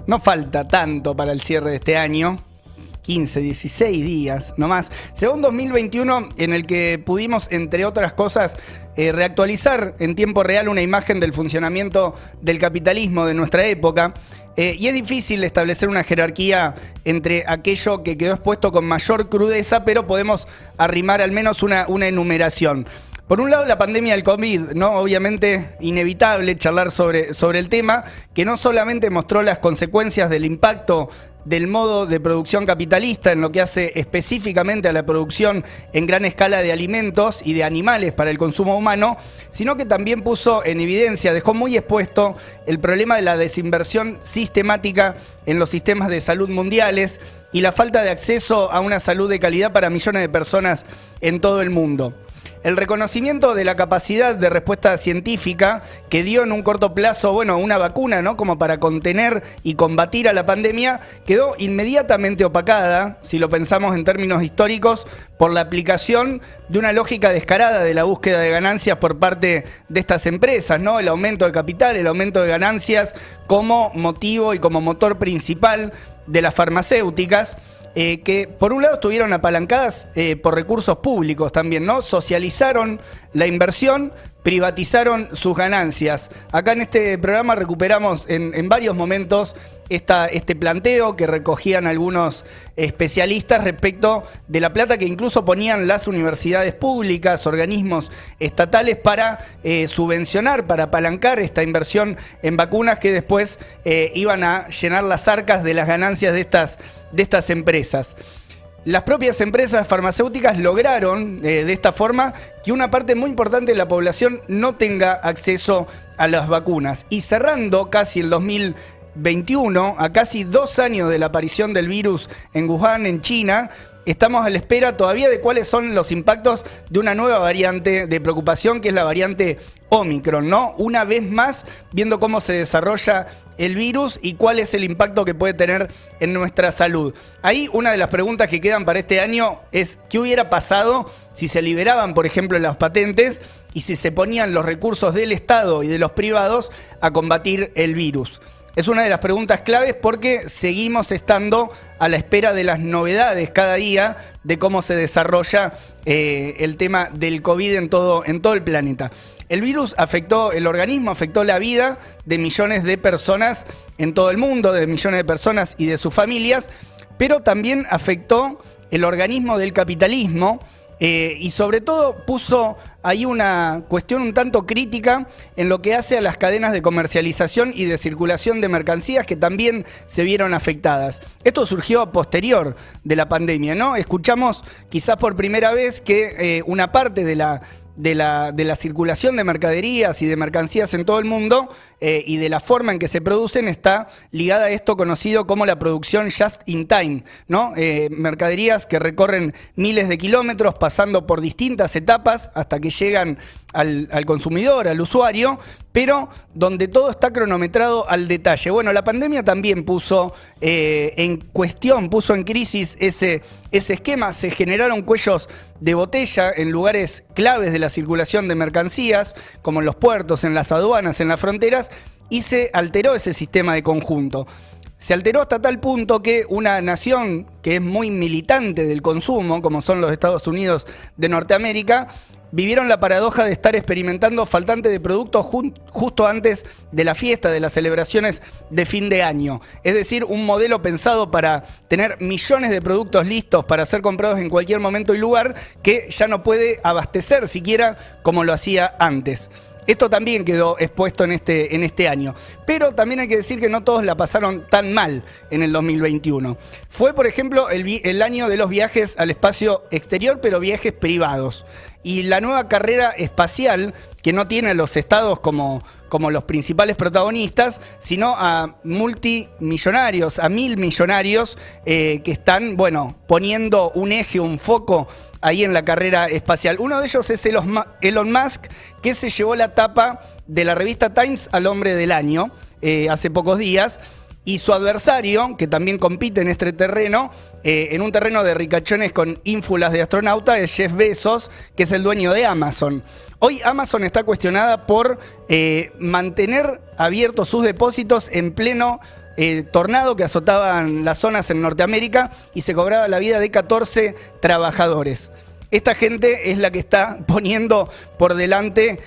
no falta tanto para el cierre de este año. 15, 16 días, no más. Será un 2021 en el que pudimos, entre otras cosas, reactualizar en tiempo real una imagen del funcionamiento del capitalismo de nuestra época. Y es difícil establecer una jerarquía entre aquello que quedó expuesto con mayor crudeza, pero podemos arrimar al menos una enumeración. Por un lado, la pandemia del COVID, ¿no? Obviamente inevitable charlar sobre el tema, que no solamente mostró las consecuencias del impacto del modo de producción capitalista en lo que hace específicamente a la producción en gran escala de alimentos y de animales para el consumo humano, sino que también puso en evidencia, dejó muy expuesto el problema de la desinversión sistemática en los sistemas de salud mundiales y la falta de acceso a una salud de calidad para millones de personas en todo el mundo. El reconocimiento de la capacidad de respuesta científica que dio en un corto plazo, una vacuna, ¿no? Como para contener y combatir a la pandemia, quedó inmediatamente opacada, si lo pensamos en términos históricos, por la aplicación de una lógica descarada de la búsqueda de ganancias por parte de estas empresas, ¿no? El aumento de capital, el aumento de ganancias como motivo y como motor principal de las farmacéuticas. Que por un lado estuvieron apalancadas por recursos públicos también, ¿no? Socializaron la inversión, privatizaron sus ganancias. Acá en este programa recuperamos en varios momentos este planteo que recogían algunos especialistas respecto de la plata que incluso ponían las universidades públicas, organismos estatales para subvencionar, para apalancar esta inversión en vacunas que después iban a llenar las arcas de las ganancias de estas empresas. Las propias empresas farmacéuticas lograron de esta forma que una parte muy importante de la población no tenga acceso a las vacunas. Y cerrando casi el 2021, a casi 2 años de la aparición del virus en Wuhan, en China, estamos a la espera todavía de cuáles son los impactos de una nueva variante de preocupación, que es la variante Omicron, ¿no? Una vez más, viendo cómo se desarrolla el virus y cuál es el impacto que puede tener en nuestra salud. Ahí una de las preguntas que quedan para este año es ¿qué hubiera pasado si se liberaban, por ejemplo, las patentes y si se ponían los recursos del Estado y de los privados a combatir el virus? Es una de las preguntas claves porque seguimos estando a la espera de las novedades cada día de cómo se desarrolla el tema del COVID en todo el planeta. El virus afectó el organismo, afectó la vida de millones de personas en todo el mundo, de millones de personas y de sus familias, pero también afectó el organismo del capitalismo. Y sobre todo puso ahí una cuestión un tanto crítica en lo que hace a las cadenas de comercialización y de circulación de mercancías que también se vieron afectadas. Esto surgió a posterior de la pandemia, ¿no? Escuchamos quizás por primera vez que una parte de la circulación de mercaderías y de mercancías en todo el mundo y de la forma en que se producen está ligada a esto conocido como la producción just in time, ¿no? Mercaderías que recorren miles de kilómetros pasando por distintas etapas hasta que llegan al consumidor, al usuario, pero donde todo está cronometrado al detalle. Bueno, la pandemia también puso en cuestión, puso en crisis ese esquema. Se generaron cuellos de botella en lugares claves de la circulación de mercancías, como en los puertos, en las aduanas, en las fronteras, y se alteró ese sistema de conjunto. Se alteró hasta tal punto que una nación que es muy militante del consumo, como son los Estados Unidos de Norteamérica, vivieron la paradoja de estar experimentando faltante de productos justo antes de la fiesta, de las celebraciones de fin de año. Es decir, un modelo pensado para tener millones de productos listos para ser comprados en cualquier momento y lugar que ya no puede abastecer siquiera como lo hacía antes. Esto también quedó expuesto en este año. Pero también hay que decir que no todos la pasaron tan mal en el 2021. Fue, por ejemplo, el año de los viajes al espacio exterior, pero viajes privados. Y la nueva carrera espacial, que no tiene a los estados como los principales protagonistas, sino a multimillonarios, a 1.000 millonarios que están, poniendo un eje, un foco ahí en la carrera espacial. Uno de ellos es Elon Musk, que se llevó la tapa de la revista Times al hombre del año hace pocos días. Y su adversario, que también compite en este terreno, en un terreno de ricachones con ínfulas de astronauta, es Jeff Bezos, que es el dueño de Amazon. Hoy Amazon está cuestionada por mantener abiertos sus depósitos en pleno tornado que azotaban las zonas en Norteamérica y se cobraba la vida de 14 trabajadores. Esta gente es la que está poniendo por delante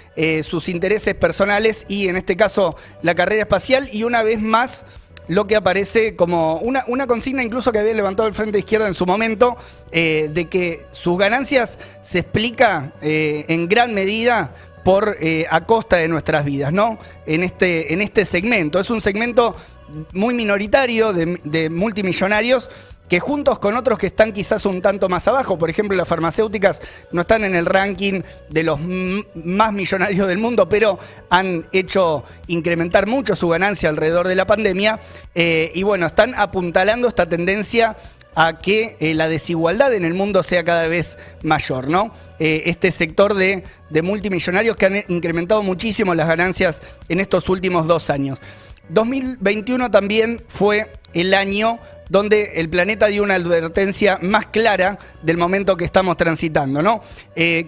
sus intereses personales y en este caso la carrera espacial, y una vez más lo que aparece como una consigna incluso que había levantado el Frente Izquierda en su momento, de que sus ganancias se explica en gran medida por a costa de nuestras vidas, ¿no? En este segmento. Es un segmento muy minoritario de multimillonarios que juntos con otros que están quizás un tanto más abajo, por ejemplo las farmacéuticas no están en el ranking de los más millonarios del mundo, pero han hecho incrementar mucho su ganancia alrededor de la pandemia, y bueno, están apuntalando esta tendencia a que la desigualdad en el mundo sea cada vez mayor, ¿no? Este sector de multimillonarios que han incrementado muchísimo las ganancias en estos últimos 2 años. 2021 también fue el año donde el planeta dio una advertencia más clara del momento que estamos transitando, ¿no?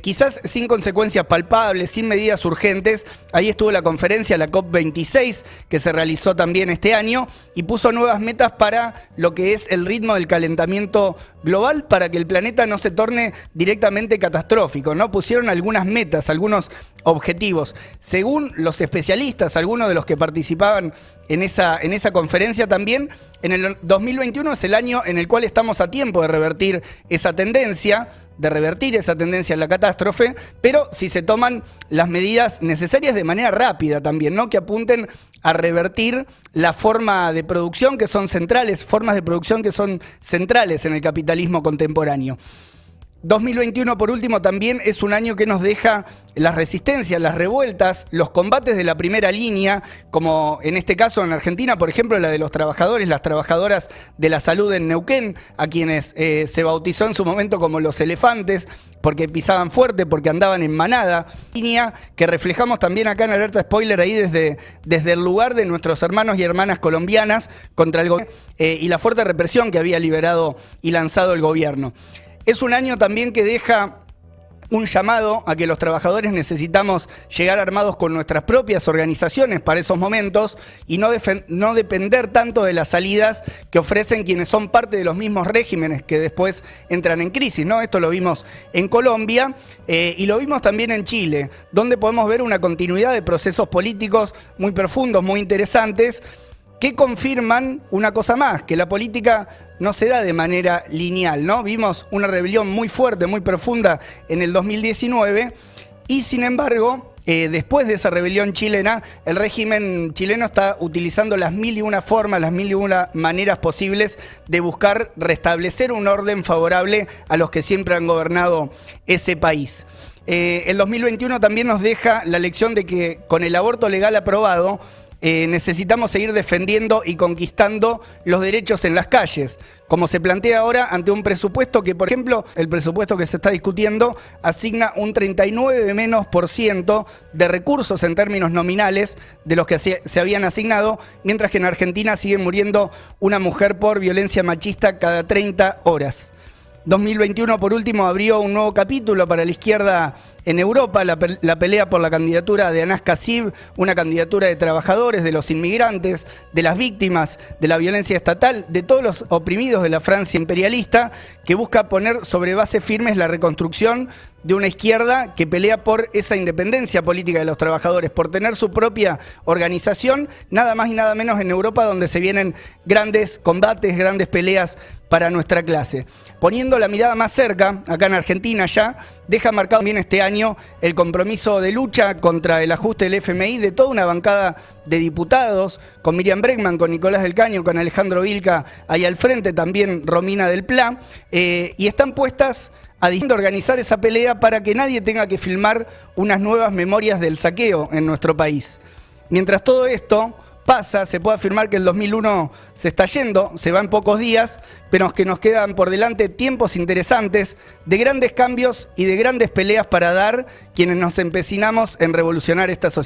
Quizás sin consecuencias palpables, sin medidas urgentes. Ahí estuvo la conferencia, la COP26, que se realizó también este año y puso nuevas metas para lo que es el ritmo del calentamiento global, para que el planeta no se torne directamente catastrófico, ¿no? Pusieron algunas metas, algunos objetivos. Según los especialistas, algunos de los que participaban en esa conferencia también, en el 2021 es el año en el cual estamos a tiempo de revertir esa tendencia, en la catástrofe, pero si se toman las medidas necesarias de manera rápida también, ¿no? Que apunten a revertir la forma de producción que son centrales, formas de producción que son centrales en el capitalismo contemporáneo. 2021, por último, también es un año que nos deja las resistencias, las revueltas, los combates de la primera línea, como en este caso en Argentina, por ejemplo, la de los trabajadores, las trabajadoras de la salud en Neuquén, a quienes se bautizó en su momento como los elefantes, porque pisaban fuerte, porque andaban en manada. Línea que reflejamos también acá en Alerta Spoiler, ahí desde el lugar de nuestros hermanos y hermanas colombianas contra el gobierno y la fuerte represión que había liberado y lanzado el gobierno. Es un año también que deja un llamado a que los trabajadores necesitamos llegar armados con nuestras propias organizaciones para esos momentos y no depender tanto de las salidas que ofrecen quienes son parte de los mismos regímenes que después entran en crisis, ¿no? Esto lo vimos en Colombia y lo vimos también en Chile, donde podemos ver una continuidad de procesos políticos muy profundos, muy interesantes, que confirman una cosa más, que la política no se da de manera lineal, ¿no? Vimos una rebelión muy fuerte, muy profunda en el 2019 y sin embargo, después de esa rebelión chilena, el régimen chileno está utilizando las 1001 formas, las 1001 maneras posibles de buscar restablecer un orden favorable a los que siempre han gobernado ese país. El 2021 también nos deja la lección de que con el aborto legal aprobado, necesitamos seguir defendiendo y conquistando los derechos en las calles, como se plantea ahora ante un presupuesto que, por ejemplo, el presupuesto que se está discutiendo asigna un 39% menos de recursos en términos nominales de los que se habían asignado, mientras que en Argentina sigue muriendo una mujer por violencia machista cada 30 horas. 2021, por último, abrió un nuevo capítulo para la izquierda en Europa, la pelea por la candidatura de Anas Kassib, una candidatura de trabajadores, de los inmigrantes, de las víctimas de la violencia estatal, de todos los oprimidos de la Francia imperialista, que busca poner sobre bases firmes la reconstrucción de una izquierda que pelea por esa independencia política de los trabajadores, por tener su propia organización, nada más y nada menos en Europa, donde se vienen grandes combates, grandes peleas para nuestra clase. Poniendo la mirada más cerca, acá en Argentina ya, deja marcado también este año el compromiso de lucha contra el ajuste del FMI de toda una bancada de diputados, con Miriam Bregman, con Nicolás del Caño, con Alejandro Vilca, ahí al frente, también Romina del Pla, y están puestas a organizar esa pelea para que nadie tenga que filmar unas nuevas memorias del saqueo en nuestro país. Mientras todo esto pasa, se puede afirmar que el 2001 se está yendo, se va en pocos días, pero que nos quedan por delante tiempos interesantes de grandes cambios y de grandes peleas para dar quienes nos empecinamos en revolucionar esta sociedad.